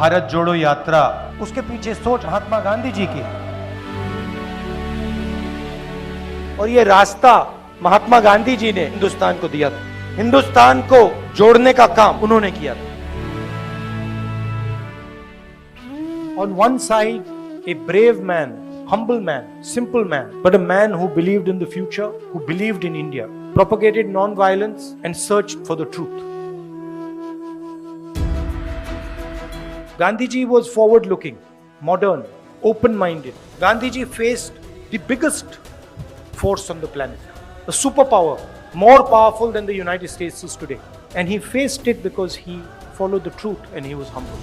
भारत जोड़ो यात्रा, उसके पीछे सोच महात्मा गांधी जी की, और ये रास्ता महात्मा गांधी जी ने हिंदुस्तान को दिया था। हिंदुस्तान को जोड़ने का काम उन्होंने किया था। On one side, a brave man, humble man, simple man, but a man who believed in the future, who believed in India, propagated non-violence and searched for the truth. Gandhiji was forward-looking, modern, open-minded. Gandhiji faced the biggest force on the planet, a superpower, more powerful than the United States is today. And he faced it because he followed the truth and he was humble.